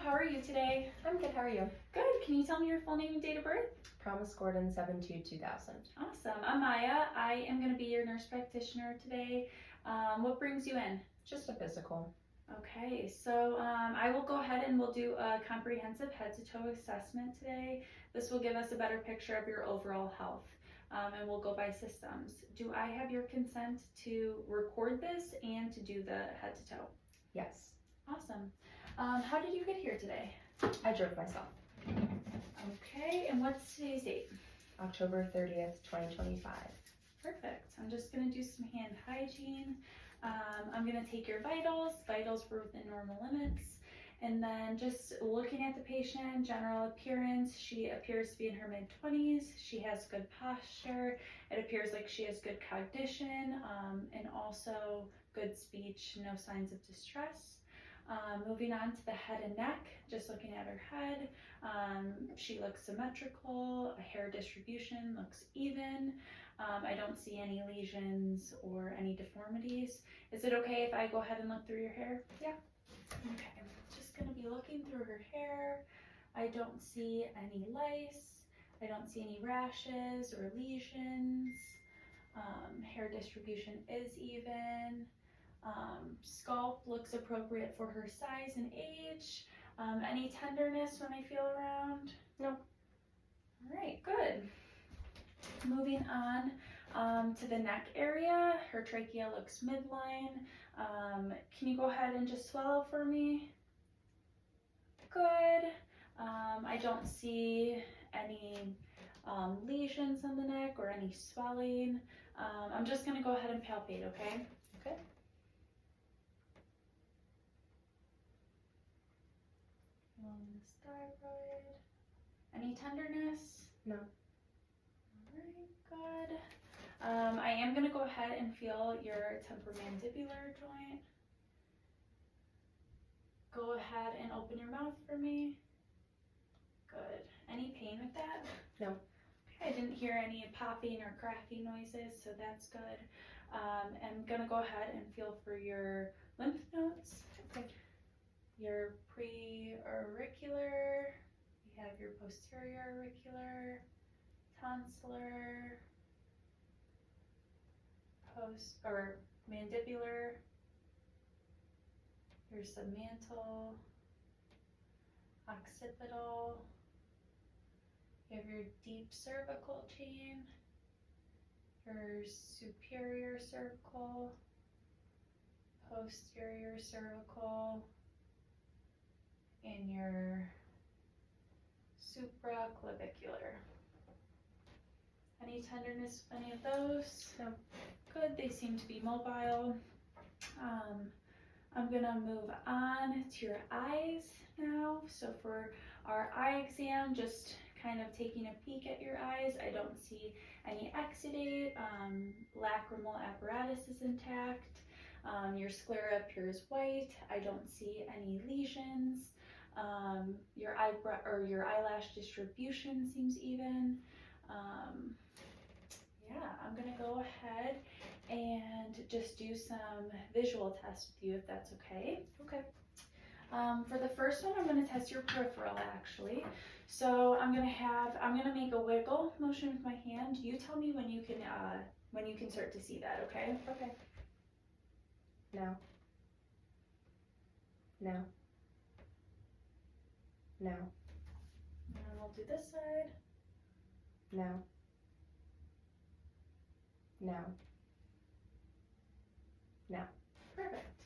how are you today? I'm good, how are you? Good. Can you tell me your full name and date of birth? Promise Gordon, 7/2/2000. Awesome. I'm Maya. I am going to be your nurse practitioner today. What brings you in? Just a physical. Okay, so I will go ahead and we'll do a comprehensive head to toe assessment today. This will give us a better picture of your overall health, and we'll go by systems. Do I have your consent to record this and to do the head to toe? Yes. Awesome. How did you get here today? I drove myself. Okay, and what's today's date? October 30th, 2025. Perfect. I'm just going to do some hand hygiene. I'm going to take your vitals. Vitals were within normal limits. And then just looking at the patient, general appearance, she appears to be in her mid-20s. She has good posture. It appears like she has good cognition, and also good speech, no signs of distress. Moving on to the head and neck, just looking at her head, she looks symmetrical, hair distribution looks even. I don't see any lesions or any deformities. Is it okay if I go ahead and look through your hair? Yeah. Okay, I'm just going to be looking through her hair. I don't see any lice. I don't see any rashes or lesions. Hair distribution is even. Scalp looks appropriate for her size and age. Any tenderness when I feel around? No. All right, good. Moving on to the neck area, her trachea looks midline. Can you go ahead and just swallow for me? Good. I don't see any lesions on the neck or any swelling. I'm just going to go ahead and palpate, okay? Okay. Thyroid. Any tenderness? No. Alright, good. I am going to go ahead and feel your temporomandibular joint. Go ahead and open your mouth for me. Good. Any pain with that? No. Okay, I didn't hear any popping or cracking noises, so that's good. I'm going to go ahead and feel for your lymph nodes. Okay. Your pre-auricular, you have your posterior auricular, tonsillar, mandibular, your submantle, occipital, you have your deep cervical chain, your superior cervical, posterior cervical, and your supraclavicular. Any tenderness with any of those? No. Good, they seem to be mobile. I'm gonna move on to your eyes now. So for our eye exam, just kind of taking a peek at your eyes. I don't see any exudate. Lacrimal apparatus is intact. Your sclera appears white. I don't see any lesions. Your eyebrow or your eyelash distribution seems even. Yeah, I'm gonna go ahead and just do some visual tests with you if that's okay. Okay. For the first one, I'm gonna test your peripheral actually. So I'm gonna make a wiggle motion with my hand. You tell me when you can start to see that, okay? Okay. Now. Now. Now. And then we'll do this side. Now. Now. Now. Perfect.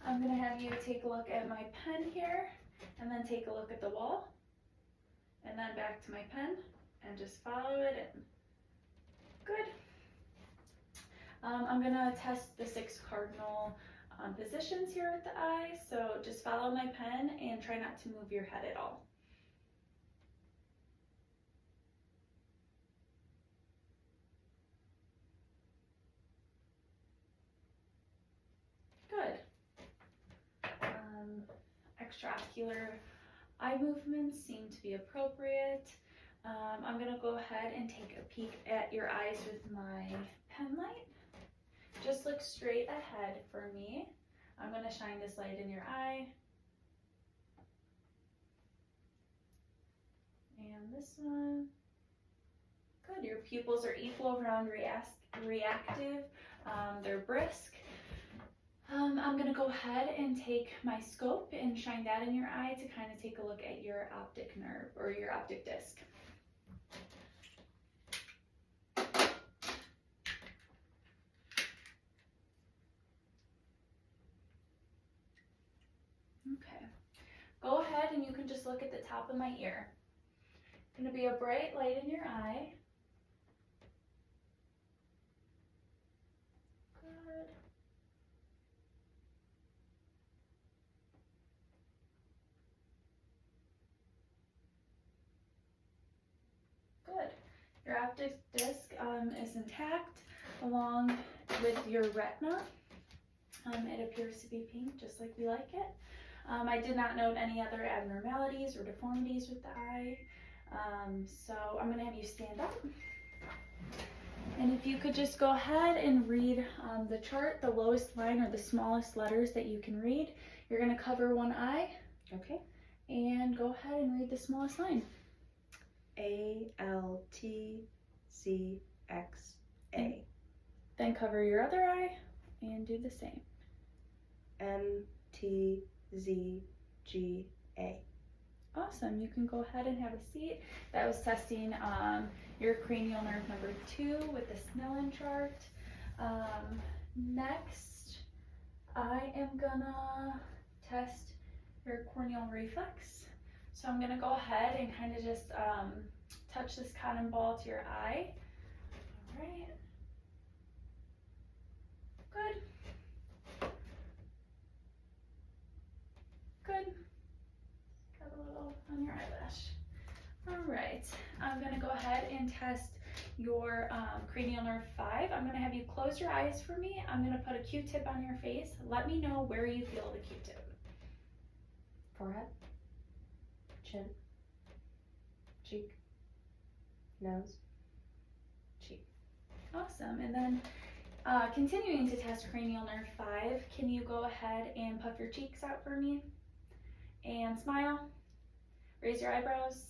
I'm gonna have you take a look at my pen here, and then take a look at the wall, and then back to my pen, and just follow it in. Good. I'm gonna test the 6 cardinal positions here with the eye, so just follow my pen and try not to move your head at all. Good. Extraocular eye movements seem to be appropriate. I'm going to go ahead and take a peek at your eyes with my pen light. Just look straight ahead for me. I'm going to shine this light in your eye. this one. Good. Your pupils are equal, round, reactive. They're brisk. I'm going to go ahead and take my scope and shine that in your eye to kind of take a look at your optic nerve or your optic disc. Okay. Go ahead and you can just look at the top of my ear. It's going to be a bright light in your eye. Good. Good. Your optic disc is intact along with your retina. It appears to be pink, just like we like it. I did not note any other abnormalities or deformities with the eye. So I'm going to have you stand up. And if you could just go ahead and read the chart, the lowest line or the smallest letters that you can read. You're going to cover one eye. Okay. And go ahead and read the smallest line. ALTZXA. Then cover your other eye and do the same. MTZGA. Awesome. You can go ahead and have a seat. That was testing your cranial nerve number 2 with the Snellen chart. Next, I am gonna test your corneal reflex. So I'm gonna go ahead and kind of just touch this cotton ball to your eye. All right. Good. Good. Got a little on your eyelash. All right. I'm gonna go ahead and test your cranial nerve 5. I'm gonna have you close your eyes for me. I'm gonna put a Q-tip on your face. Let me know where you feel the Q-tip. Forehead. Chin. Cheek. Nose. Cheek. Awesome. And then continuing to test cranial nerve 5, can you go ahead and puff your cheeks out for me? And smile. Raise your eyebrows.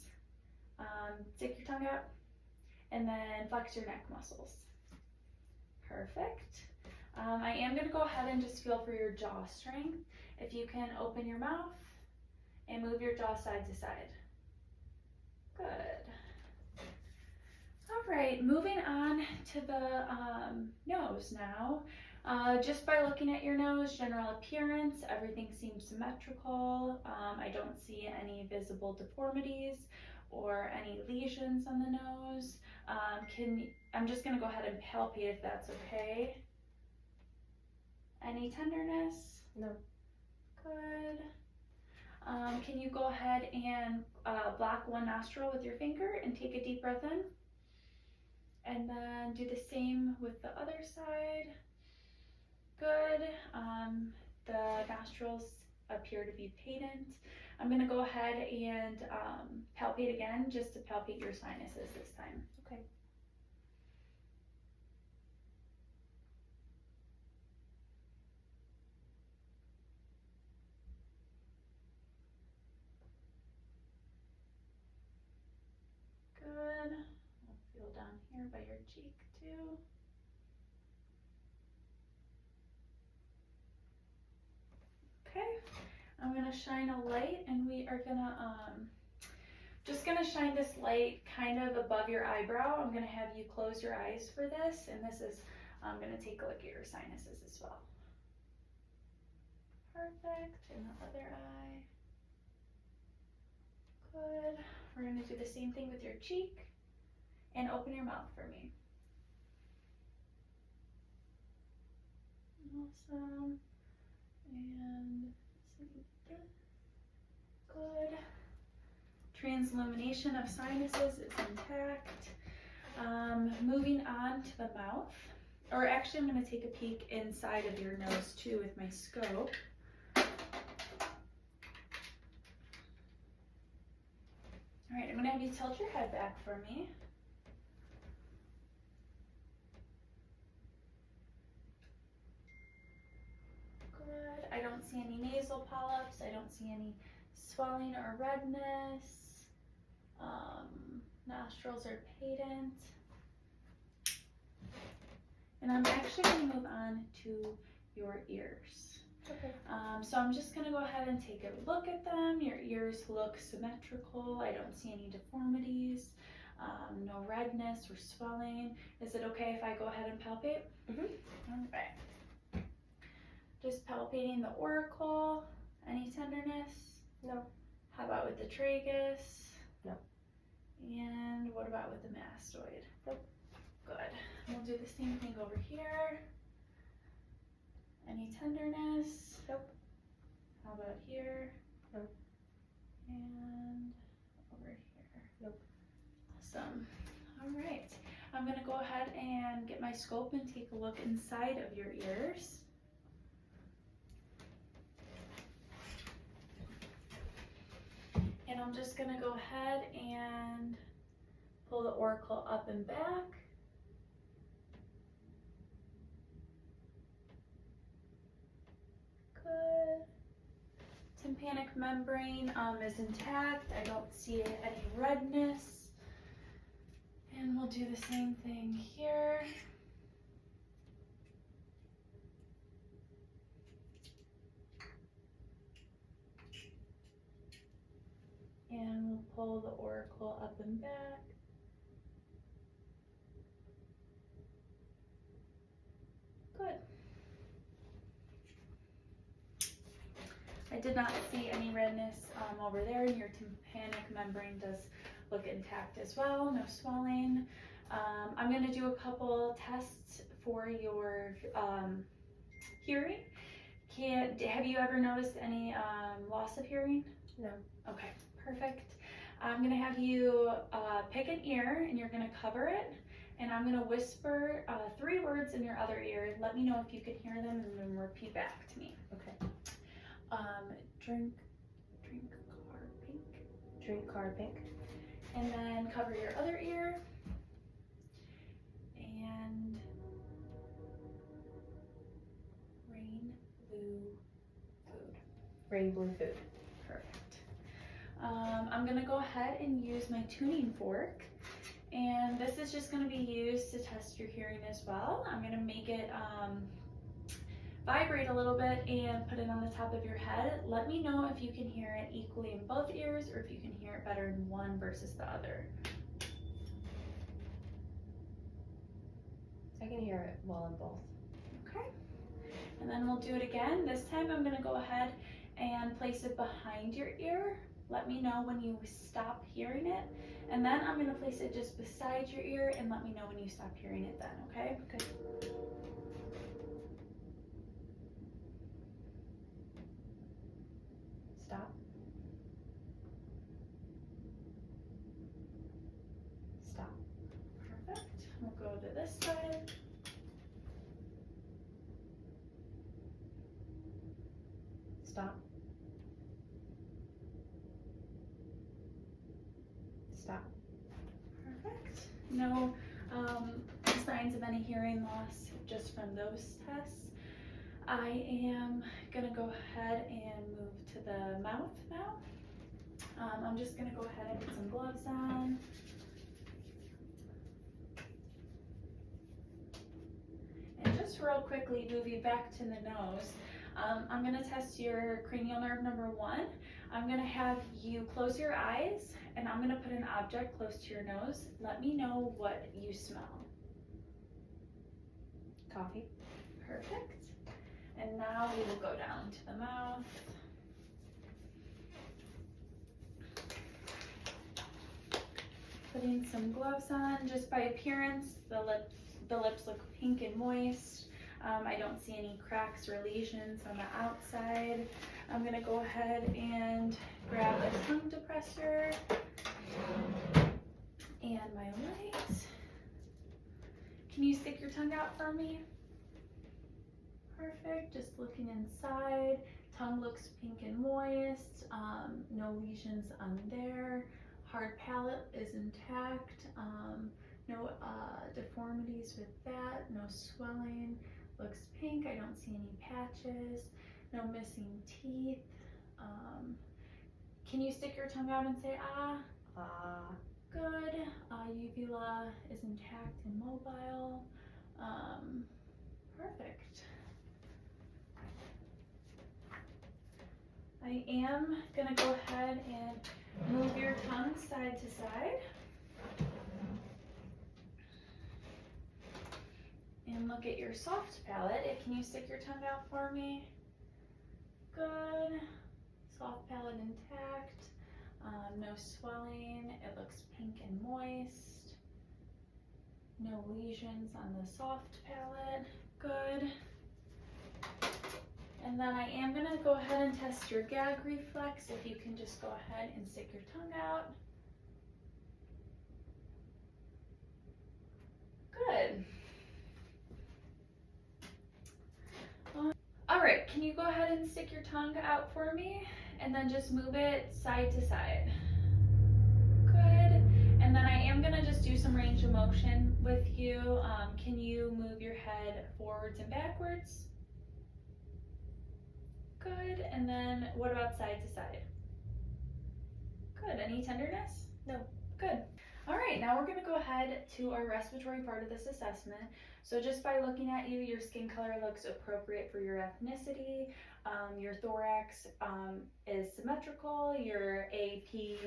Stick your tongue out. And then flex your neck muscles. Perfect. I am going to go ahead and just feel for your jaw strength. If you can open your mouth and move your jaw side to side. Good. All right, moving on to the nose now. Just by looking at your nose, general appearance, everything seems symmetrical. I don't see any visible deformities or any lesions on the nose. I'm just gonna go ahead and palpate if that's okay. Any tenderness? No. Good. Can you go ahead and block one nostril with your finger and take a deep breath in? And then do the same with the other side. Good. The nostrils appear to be patent. I'm going to go ahead and palpate again just to palpate your sinuses this time. Okay. Good. I'll feel down here by your cheek too. Okay. I'm gonna shine a light, and we are gonna just gonna shine this light kind of above your eyebrow. I'm gonna have you close your eyes for this, and this is I'm gonna take a look at your sinuses as well. Perfect. And the other eye. Good. We're gonna do the same thing with your cheek, and open your mouth for me. Awesome. And good. Transillumination of sinuses is intact. Moving on to the mouth, or actually I'm going to take a peek inside of your nose too with my scope. All right, I'm going to have you tilt your head back for me. Good. I don't see any nasal polyps. I don't see any swelling or redness. Nostrils are patent. And I'm actually going to move on to your ears. Okay. So I'm just going to go ahead and take a look at them. Your ears look symmetrical. I don't see any deformities, no redness or swelling. Is it okay if I go ahead and palpate? All right. Just palpating the auricle. Any tenderness? No. How about with the tragus? No. And what about with the mastoid? Nope. Good. We'll do the same thing over here. Any tenderness? Nope. How about here? No. And over here? Nope. Awesome. All right. I'm going to go ahead and get my scope and take a look inside of your ears. And I'm just going to go ahead and pull the auricle up and back. Good. Tympanic membrane is intact. I don't see any redness. And we'll do the same thing here. And we'll pull the auricle up and back. Good. I did not see any redness over there, and your tympanic membrane does look intact as well, no swelling. I'm going to do a couple tests for your hearing. Have you ever noticed any loss of hearing? No. Okay, perfect. I'm going to have you pick an ear, and you're going to cover it, and I'm going to whisper 3 words in your other ear. Let me know if you can hear them, and then repeat back to me. Okay. Drink car pink. Drink car pink. And then cover your other ear. And rain blue food. Rain blue food. Perfect. I'm going to go ahead and use my tuning fork. And this is just going to be used to test your hearing as well. I'm going to make it vibrate a little bit and put it on the top of your head. Let me know if you can hear it equally in both ears or if you can hear it better in one versus the other. I can hear it well in both. Okay. And then we'll do it again. This time I'm going to go ahead and place it behind your ear. Let me know when you stop hearing it. And then I'm going to place it just beside your ear and let me know when you stop hearing it then, okay? Okay. Stop. Stop. Perfect. We'll go to this side. Stop. Stop. Perfect. No signs of any hearing loss just from those tests. I am gonna go ahead and move to the mouth now. I'm just gonna go ahead and put some gloves on. And just real quickly, move you back to the nose. I'm gonna test your cranial nerve number 1. I'm gonna have you close your eyes and I'm gonna put an object close to your nose. Let me know what you smell. Coffee. Perfect. And now we will go down to the mouth. Putting some gloves on. Just by appearance, the lips look pink and moist. I don't see any cracks or lesions on the outside. I'm gonna go ahead and grab a tongue depressor and my light. Can you stick your tongue out for me? Perfect, just looking inside. Tongue looks pink and moist, no lesions on there. Hard palate is intact, no deformities with that, no swelling. Looks pink, I don't see any patches, no missing teeth. Can you stick your tongue out and say ah? Good. Uvula is intact and mobile. Perfect. I am gonna go ahead and move your tongue side to side. And look at your soft palate. Can you stick your tongue out for me? Good. Soft palate intact. No swelling. It looks pink and moist. No lesions on the soft palate. Good. And then I am going to go ahead and test your gag reflex. If you can just go ahead and stick your tongue out. Good. All right, can you go ahead and stick your tongue out for me? And then just move it side to side. Good. And then I am gonna just do some range of motion with you. Can you move your head forwards and backwards? Good. And then what about side to side? Good. Any tenderness? No. Good. All right, now we're gonna go ahead to our respiratory part of this assessment. So just by looking at you, your skin color looks appropriate for your ethnicity. Your thorax is symmetrical. Your AP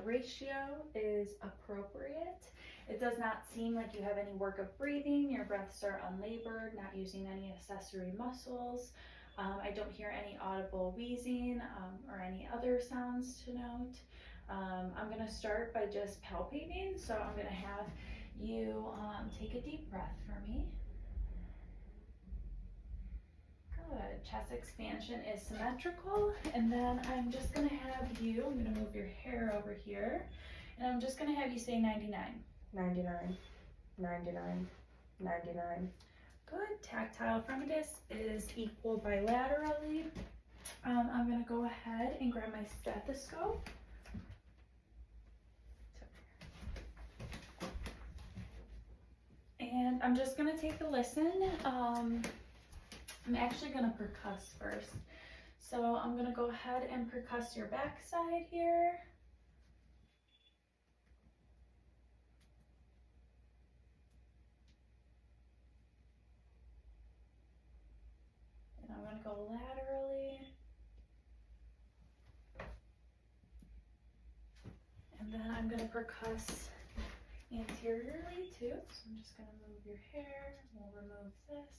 ratio is appropriate. It does not seem like you have any work of breathing. Your breaths are unlabored, not using any accessory muscles. I don't hear any audible wheezing or any other sounds to note. I'm going to start by just palpating. So I'm going to have you take a deep breath for me. Good. Chest expansion is symmetrical. And then I'm just going to have you, I'm going to move your hair over here. And I'm just going to have you say 99. 99, 99, 99. Good. Tactile fremitus is equal bilaterally. I'm going to go ahead and grab my stethoscope. And I'm just going to take a listen. I'm actually going to percuss first. So I'm going to go ahead and percuss your backside here. And I'm going to go laterally. And then I'm going to percuss anteriorly too. So I'm just going to move your hair. We'll remove this.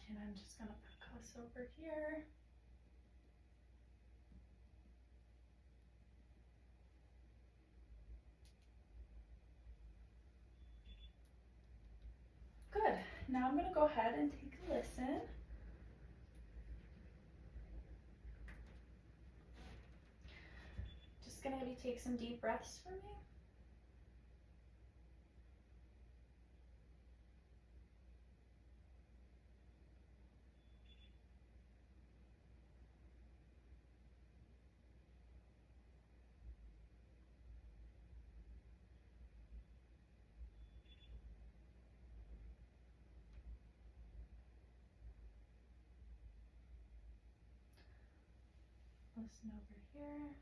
And I'm just going to percuss over here. Good. Now I'm going to go ahead and take a listen. Just going to have you take some deep breaths for me. Listen over here.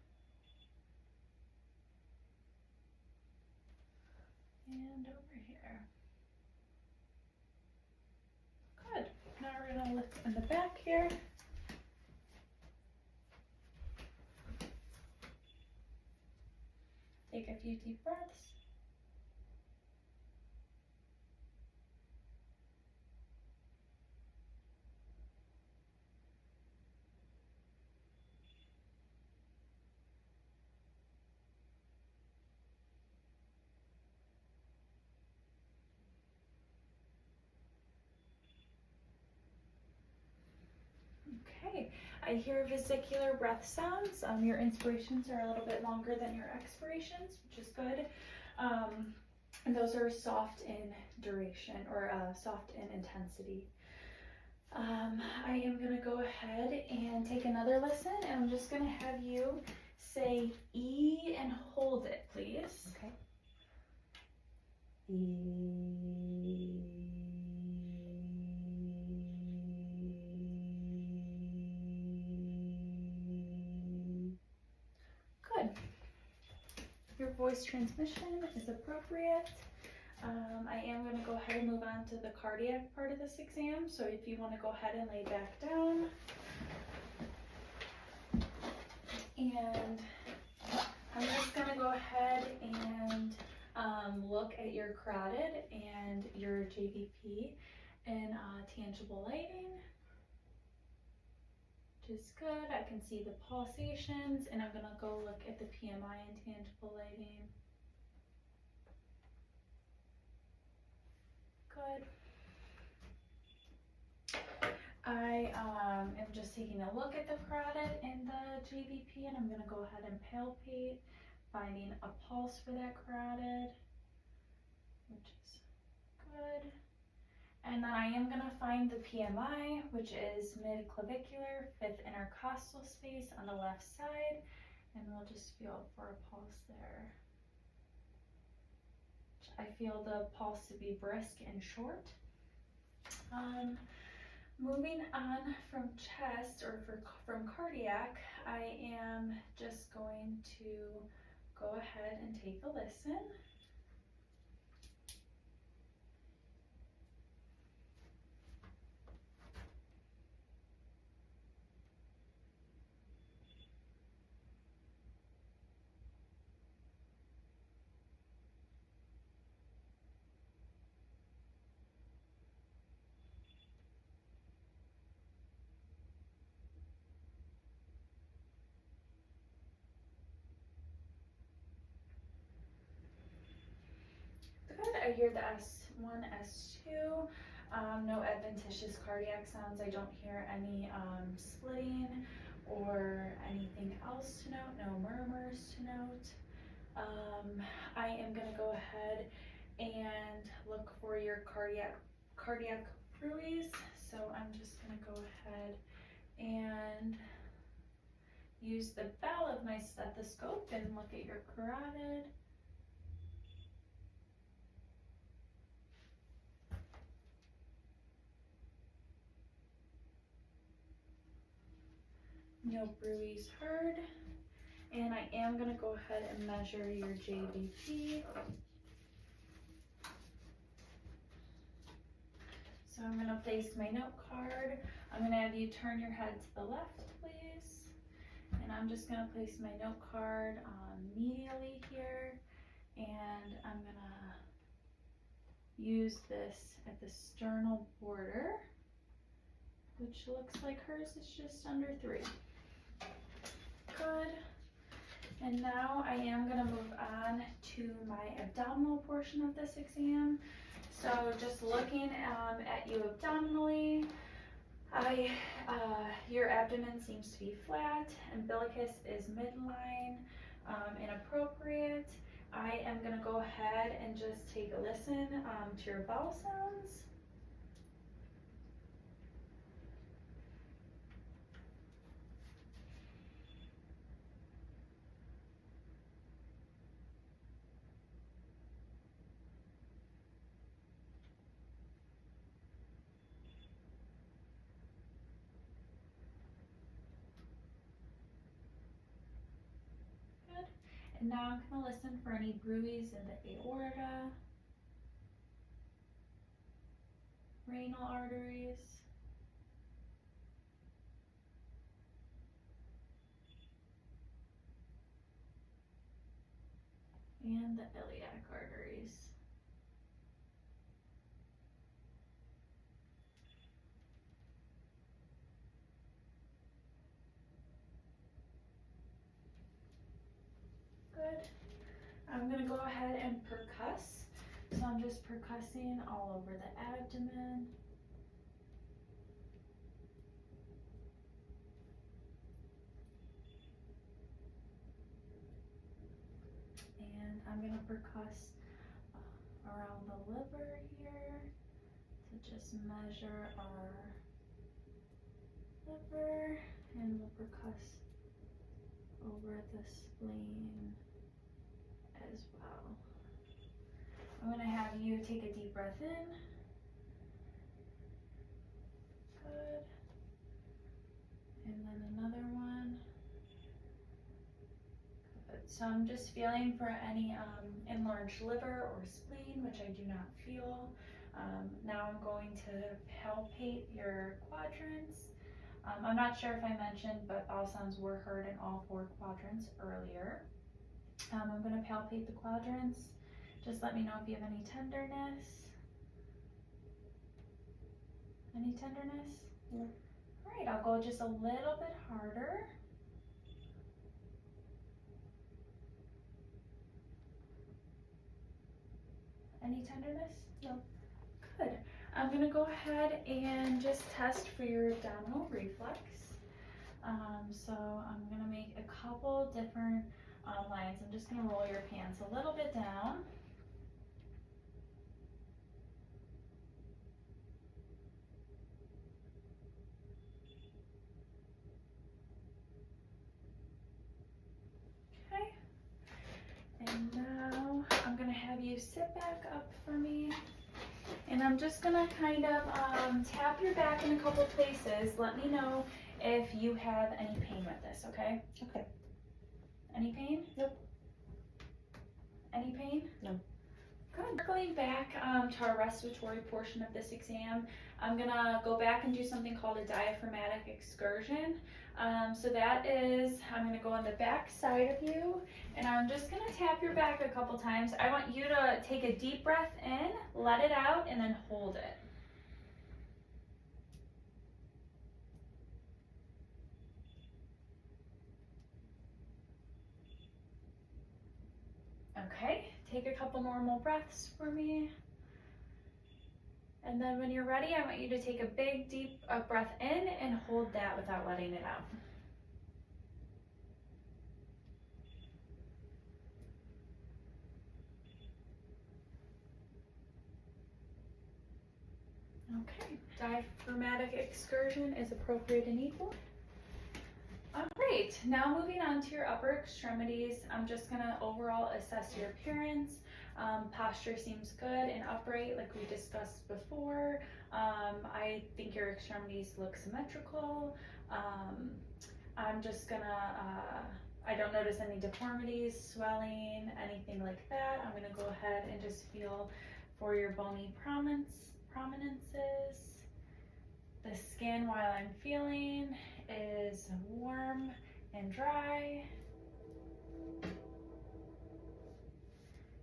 And over here. Good. Now we're going to look in the back here. Take a few deep breaths. Okay, I hear vesicular breath sounds. Your inspirations are a little bit longer than your expirations, which is good. And those are soft in duration or soft in intensity. I am going to go ahead and take another listen, and I'm just going to have you say E and hold it, please. Okay. E. voice transmission is appropriate. I am going to go ahead and move on to the cardiac part of this exam. So if you want to go ahead and lay back down. And I'm just going to go ahead and look at your carotid and your JVP in tangible lighting. Which is good. I can see the pulsations, and I'm going to go look at the PMI in tangible lighting. Good. I am just taking a look at the carotid and the JVP, and I'm going to go ahead and palpate, finding a pulse for that carotid, which is good. And then I am going to find the PMI, which is mid-clavicular, fifth intercostal space on the left side, and we'll just feel for a pulse there. I feel the pulse to be brisk and short. Moving on from chest or from cardiac, I am just going to go ahead and take a listen. Good, I hear the S1, S2, no adventitious cardiac sounds. I don't hear any splitting or anything else to note, no murmurs to note. I am gonna go ahead and look for your cardiac bruits. So I'm just gonna go ahead and use the bell of my stethoscope and look at your carotid. No bruits heard. And I am going to go ahead and measure your JVP. So I'm going to place my note card. I'm going to have you turn your head to the left, please. And I'm just going to place my note card medially here. And I'm going to use this at the sternal border, which looks like hers is just under 3. Good. And now I am going to move on to my abdominal portion of this exam. So just looking at you abdominally, your abdomen seems to be flat, umbilicus is midline, inappropriate. I am going to go ahead and just take a listen to your bowel sounds. And now I'm going to listen for any bruits in the aorta, renal arteries, and the iliac arteries. Good. I'm going to go ahead and percuss. So I'm just percussing all over the abdomen. And I'm going to percuss around the liver here to just measure our liver, and we'll percuss over the spleen as well. I'm going to have you take a deep breath in. Good. And then another one. Good. So I'm just feeling for any enlarged liver or spleen, which I do not feel. Now I'm going to palpate your quadrants. I'm not sure if I mentioned, but bowel sounds were heard in all 4 quadrants earlier. I'm going to palpate the quadrants. Just let me know if you have any tenderness. Any tenderness? No. All right, I'll go just a little bit harder. Any tenderness? No. Good. I'm gonna go ahead and just test for your abdominal reflex. So I'm gonna make a couple different lines. I'm just gonna roll your pants a little bit down. Okay. And now I'm gonna have you sit back up for me. And I'm just gonna kind of tap your back in a couple places. Let me know if you have any pain with this, okay? Okay. Any pain? Nope. Any pain? No. Good. Going back to our respiratory portion of this exam, I'm gonna go back and do something called a diaphragmatic excursion. So that is, I'm gonna go on the back side of you, and I'm just gonna tap your back a couple times. I want you to take a deep breath in, let it out, and then hold it. Okay, take a couple normal breaths for me. And then when you're ready, I want you to take a big, deep breath in and hold that without letting it out. Okay, diaphragmatic excursion is appropriate and equal. Great, now moving on to your upper extremities, I'm just gonna overall assess your appearance. Posture seems good and upright like we discussed before. I think your extremities look symmetrical. I'm just gonna, I don't notice any deformities, swelling, anything like that. I'm gonna go ahead and just feel for your bony prominences. The skin, while I'm feeling, is warm and dry.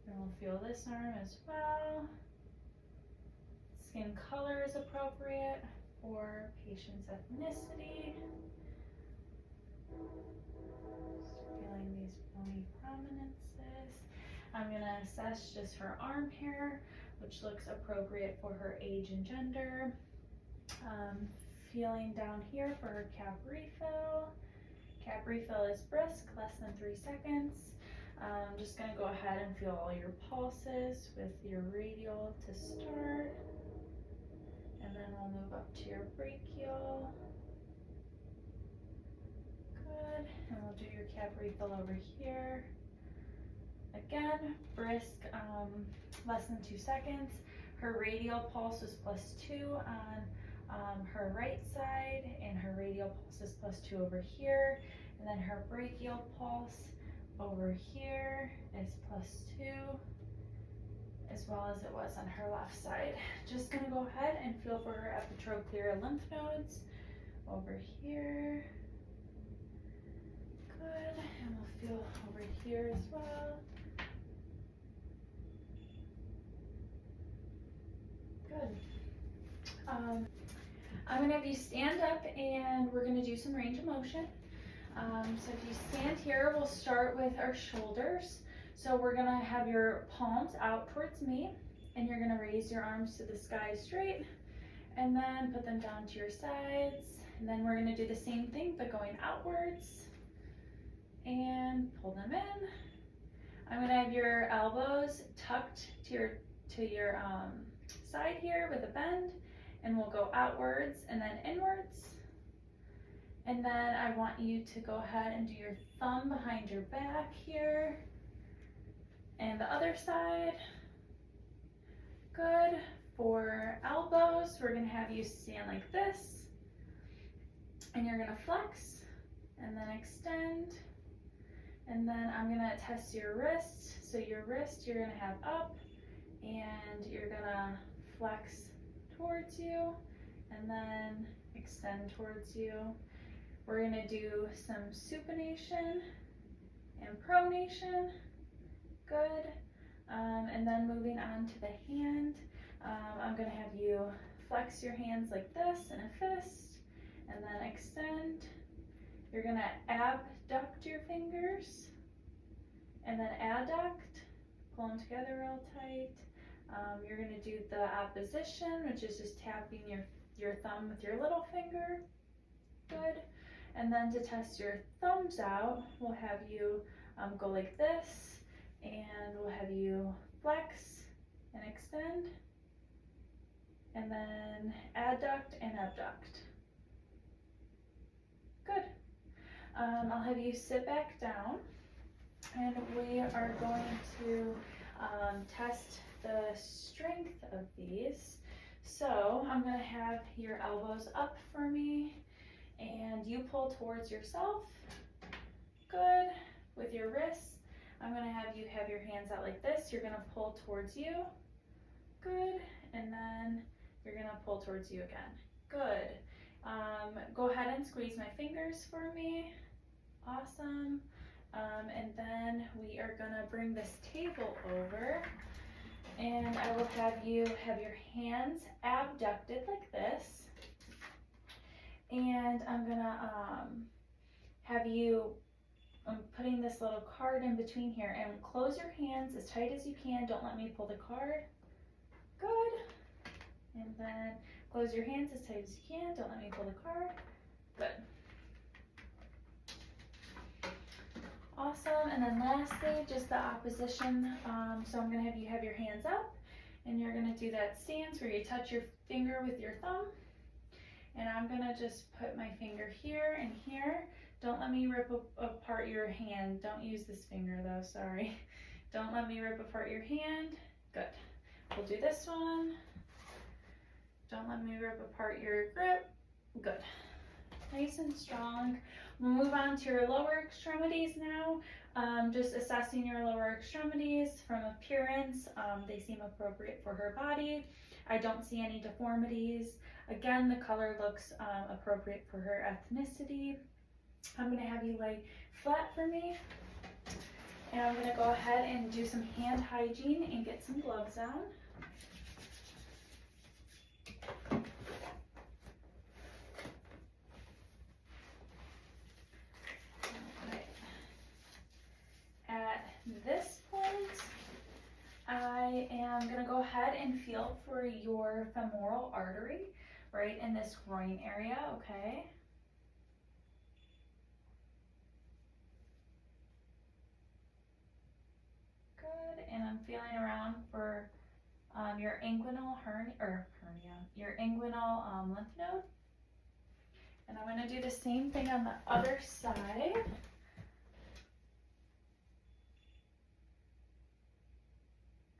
And we'll feel this arm as well. Skin color is appropriate for patient's ethnicity. Just feeling these bony prominences. I'm gonna assess just her arm hair, which looks appropriate for her age and gender. Feeling down here for her cap refill. Cap refill is brisk, less than 3 seconds. I'm just gonna go ahead and feel all your pulses with your radial to start. And then we'll move up to your brachial. Good, and we'll do your cap refill over here. Again, brisk, less than 2 seconds. Her radial pulse is +2 on her right side, and her radial pulse is +2 over here. And then her brachial pulse over here is +2, as well as it was on her left side. Just gonna go ahead and feel for her epitrochlear lymph nodes over here. Good, and we'll feel over here as well. Good. I'm gonna have you stand up and we're gonna do some range of motion. So if you stand here, we'll start with our shoulders. So we're gonna have your palms out towards me, and you're gonna raise your arms to the sky straight, and then put them down to your sides. And then we're gonna do the same thing, but going outwards, and pull them in. I'm gonna have your elbows tucked to your side here with a bend, and we'll go outwards and then inwards. And then I want you to go ahead and do your thumb behind your back here, and the other side. Good. For elbows, we're gonna have you stand like this, and you're gonna flex and then extend, And then I'm gonna test your wrist. So your wrist you're gonna have up and you're gonna flex towards you and then extend towards you. We're gonna do some supination and pronation. Good. And then moving on to the hand, I'm gonna have you flex your hands like this in a fist and then extend. You're gonna abduct your fingers and then adduct, pull them together real tight. You're gonna do the opposition, which is just tapping your thumb with your little finger. Good. And then to test your thumbs out, we'll have you go like this, and we'll have you flex and extend, and then adduct and abduct. Good. I'll have you sit back down, and we are going to test the strength of these. So I'm going to have your elbows up for me, and you pull towards yourself. Good. With your wrists, I'm going to have you have your hands out like this. You're going to pull towards you. Good. And then you're going to pull towards you again. Good. Go ahead and squeeze my fingers for me. Awesome. And then we are going to bring this table over, and I will have you have your hands abducted like this. And I'm going to have you putting this little card in between here, and close your hands as tight as you can. Don't let me pull the card. Good. And then close your hands as tight as you can. Don't let me pull the card. Good. Awesome. And then lastly, just the opposition. So I'm going to have you have your hands up, and you're going to do that stance where you touch your finger with your thumb. And I'm going to just put my finger here and here. Don't let me rip apart your hand. Don't use this finger though, sorry. Don't let me rip apart your hand. Good. We'll do this one. Don't let me rip apart your grip. Good. Nice and strong. We'll move on to your lower extremities now. Just assessing your lower extremities from appearance. They seem appropriate for her body. I don't see any deformities. Again, the color looks appropriate for her ethnicity. I'm going to have you lay flat for me, and I'm going to go ahead and do some hand hygiene and get some gloves on. Okay. At this point, I am going to go ahead and feel for your femoral artery right in this groin area, okay? Good, and I'm feeling around for your inguinal your inguinal lymph node. And I'm going to do the same thing on the other side.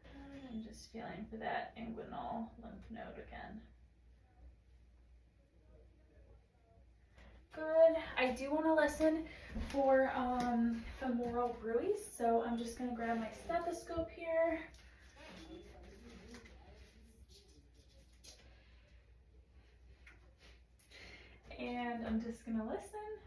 Good, I'm just feeling for that inguinal lymph node again. Good. I do want to listen for femoral bruise, so I'm just going to grab my stethoscope here. And I'm just going to listen.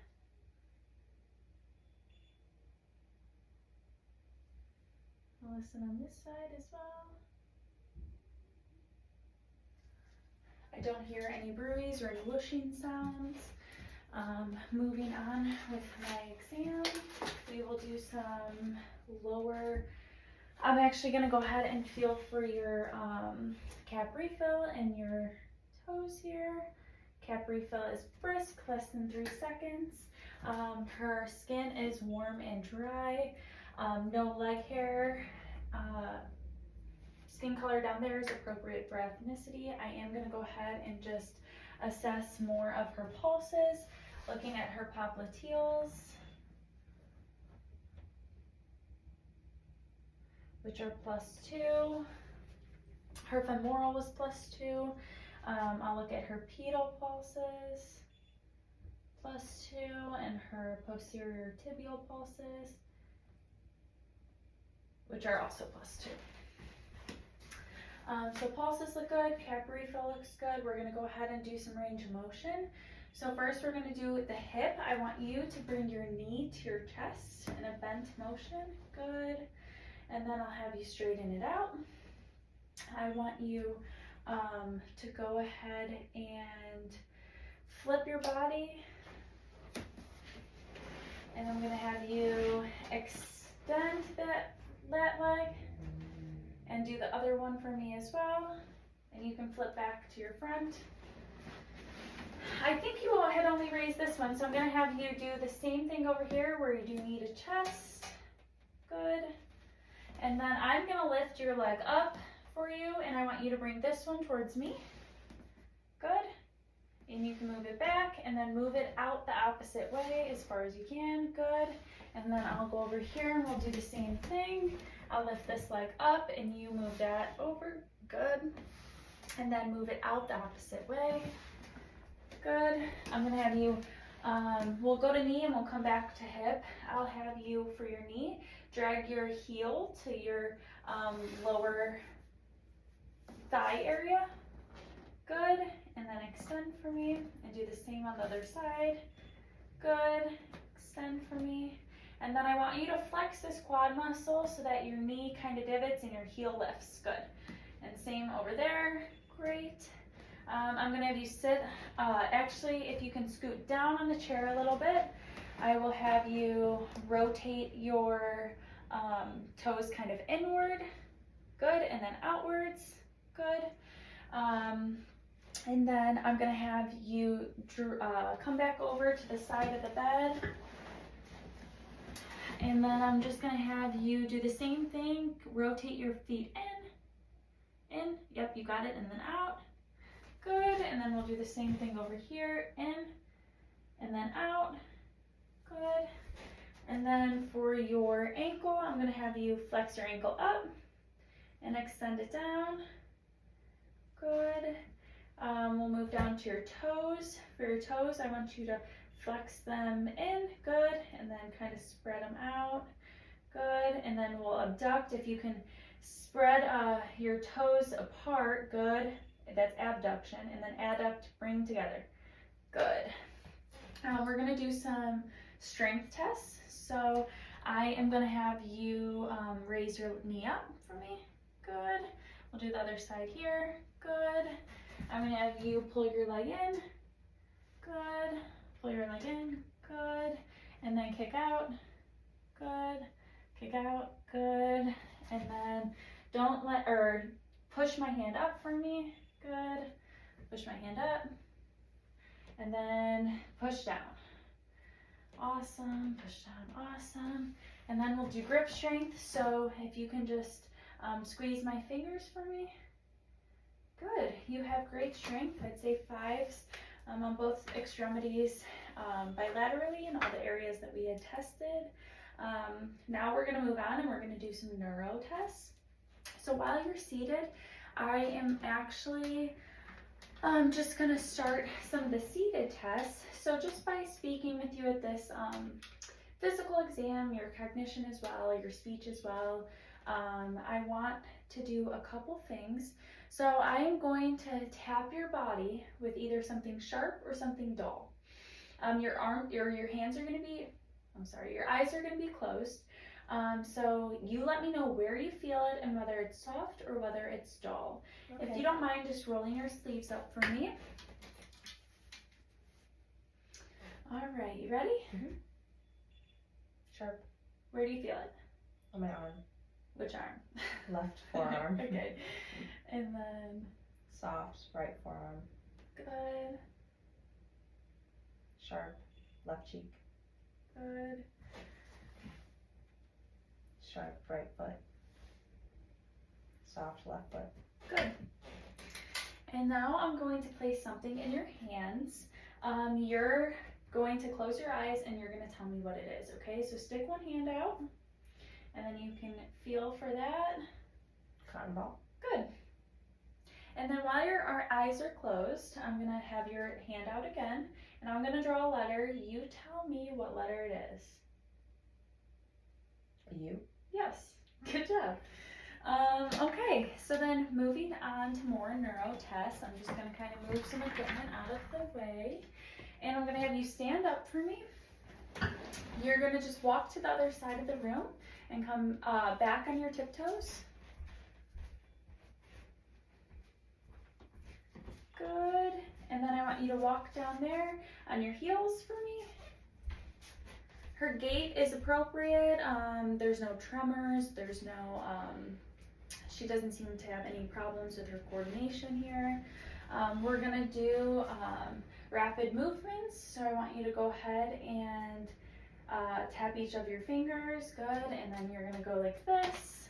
I'll listen on this side as well. I don't hear any bruise or any whooshing sounds. Moving on with my exam, we will do some lower. I'm actually going to go ahead and feel for your cap refill and your toes here. Cap refill is brisk, less than 3 seconds. Her skin is warm and dry. No leg hair. Skin color down there is appropriate for ethnicity. I am going to go ahead and just assess more of her pulses, looking at her popliteals, which are +2. Her femoral was +2. I'll look at her pedal pulses, +2, and her posterior tibial pulses, which are also +2. So pulses look good, capillary flow looks good. We're gonna go ahead and do some range of motion. So first we're gonna do the hip. I want you to bring your knee to your chest in a bent motion, good. And then I'll have you straighten it out. I want you to go ahead and flip your body. And I'm gonna have you extend that leg and do the other one for me as well. And you can flip back to your front. I think you had only raised this one, so I'm gonna have you do the same thing over here where you do knee to chest, good. And then I'm gonna lift your leg up for you, and I want you to bring this one towards me, good. And you can move it back and then move it out the opposite way as far as you can, good. And then I'll go over here and we'll do the same thing. I'll lift this leg up and you move that over, good. And then move it out the opposite way, good. I'm gonna have you, we'll go to knee and we'll come back to hip. I'll have you, for your knee, drag your heel to your lower thigh area, good. And then extend for me and do the same on the other side, good. Extend for me. And then I want you to flex this quad muscle so that your knee kind of divots and your heel lifts, good. And same over there, great. I'm gonna have you sit, actually if you can scoot down on the chair a little bit, I will have you rotate your toes kind of inward, good, and then outwards, good. And then I'm gonna have you come back over to the side of the bed. And then I'm just gonna have you do the same thing, rotate your feet in, yep, you got it, and then out, good. And then we'll do the same thing over here, in, and then out, good. And then for your ankle, I'm gonna have you flex your ankle up and extend it down, good. We'll move down to your toes. For your toes, I want you to flex them in, good, and then kind of spread them out, good. And then we'll abduct. If you can spread your toes apart, good, that's abduction. And then adduct, bring together, good. We're gonna do some strength tests. So I am gonna have you raise your knee up for me, good. We'll do the other side here, good. I'm gonna have you pull your leg in, good. Pull your leg in, good. And then kick out, good. Kick out, good. And then don't let, or push my hand up for me, good. Push my hand up. And then push down. Awesome, push down, awesome. And then we'll do grip strength. So if you can just squeeze my fingers for me. Good, you have great strength. I'd say 5s on both extremities bilaterally in all the areas that we had tested. Now we're gonna move on and we're gonna do some neuro tests. So while you're seated, I am actually just gonna start some of the seated tests. So just by speaking with you at this physical exam, your cognition as well, your speech as well, I want to do a couple things. So I am going to tap your body with either something sharp or something dull. Your hands are going to be, your eyes are going to be closed. So you let me know where you feel it and whether it's soft or whether it's dull. Okay. If you don't mind just rolling your sleeves up for me. All right, you ready? Mm-hmm. Sharp. Where do you feel it? On my arm. Which arm? Left forearm. Okay. And then soft, right forearm. Good. Sharp, left cheek. Good. Sharp, right foot. Soft, left foot. Good. And now I'm going to place something in your hands. You're going to close your eyes and you're going to tell me what it is, okay? So stick one hand out and then you can feel for that. Cotton ball. Good. And then while our eyes are closed, I'm going to have your hand out again and I'm going to draw a letter. You tell me what letter it is. A U? Yes. Good job. Okay, so then moving on to more neuro tests, I'm just going to kind of move some equipment out of the way. And I'm going to have you stand up for me. You're going to just walk to the other side of the room and come back on your tiptoes. Good. And then I want you to walk down there on your heels for me. Her gait is appropriate. There's no tremors. There's no, she doesn't seem to have any problems with her coordination here. We're gonna do rapid movements. So I want you to go ahead and tap each of your fingers. Good. And then you're gonna go like this.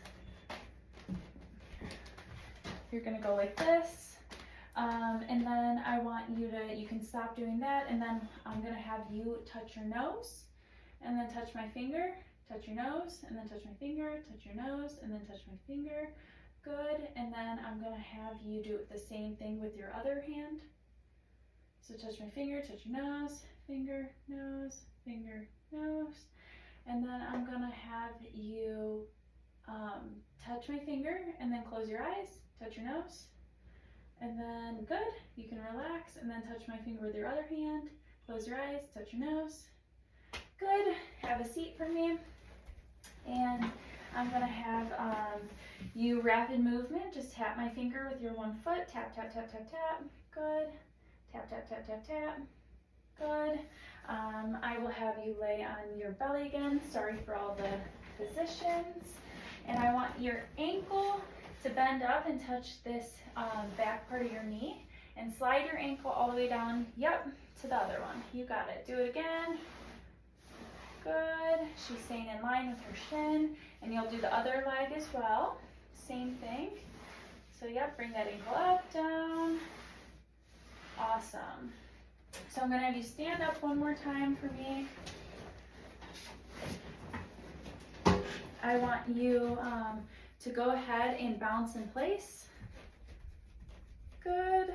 You're gonna go like this. And then I want you to, you can stop doing that, and then I'm gonna have you touch your nose, and then touch my finger, touch your nose, and then touch my finger, touch your nose, and then touch my finger. Good. And then I'm gonna have you do the same thing with your other hand. So touch my finger, touch your nose, finger, nose, finger, nose. And then I'm gonna have you touch my finger, and then close your eyes, touch your nose. And then good, you can relax, and then touch my finger with your other hand, close your eyes, touch your nose. Good, have a seat for me. And I'm gonna have you rapid movement, just tap my finger with your one foot, tap, tap, tap, tap, tap, good. Tap, tap, tap, tap, tap, good. I will have you lay on your belly again, sorry for all the positions. And I want your ankle to bend up and touch this back part of your knee, and slide your ankle all the way down, yep, to the other one. You got it. Do it again. Good. She's staying in line with her shin, and you'll do the other leg as well. Same thing. So yep, bring that ankle up, down. Awesome. So I'm gonna have you stand up one more time for me. I want you to go ahead and bounce in place. Good.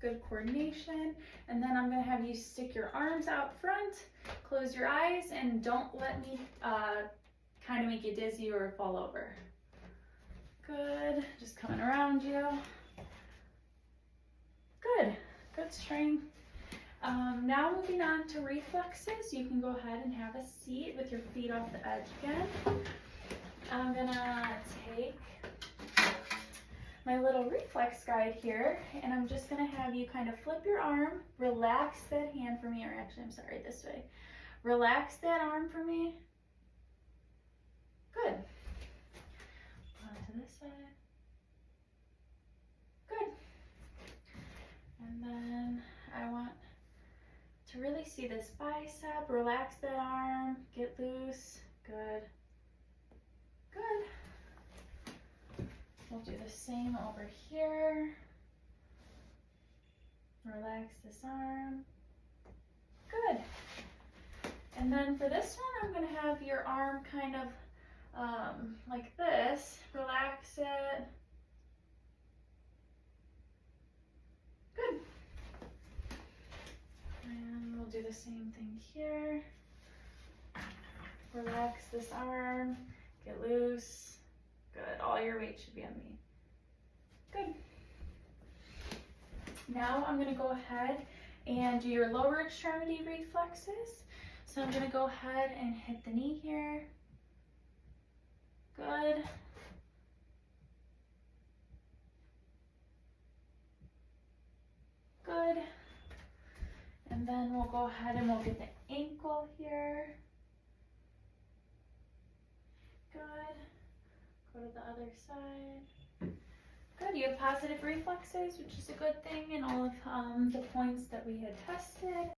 Good coordination. And then I'm gonna have you stick your arms out front, close your eyes, and don't let me kind of make you dizzy or fall over. Good. Just coming around you. Good. Good strength. Now moving on to reflexes. You can go ahead and have a seat with your feet off the edge again. I'm gonna take my little reflex guide here, and I'm just gonna have you kind of flip your arm, relax that hand for me, or actually, I'm sorry, this way. Relax that arm for me. Good. On to this side. Good. And then I want to really see this bicep. Relax that arm, get loose. Good. Good. We'll do the same over here. Relax this arm. Good. And then for this one, I'm going to have your arm kind of like this. Relax it. Good. And we'll do the same thing here. Relax this arm. Get loose. Good. All your weight should be on me. Good. Now I'm going to go ahead and do your lower extremity reflexes. So I'm going to go ahead and hit the knee here. Good. Good. And then we'll go ahead and we'll get the ankle here. Good. Go to the other side. Good. You have positive reflexes, which is a good thing in all of the points that we had tested.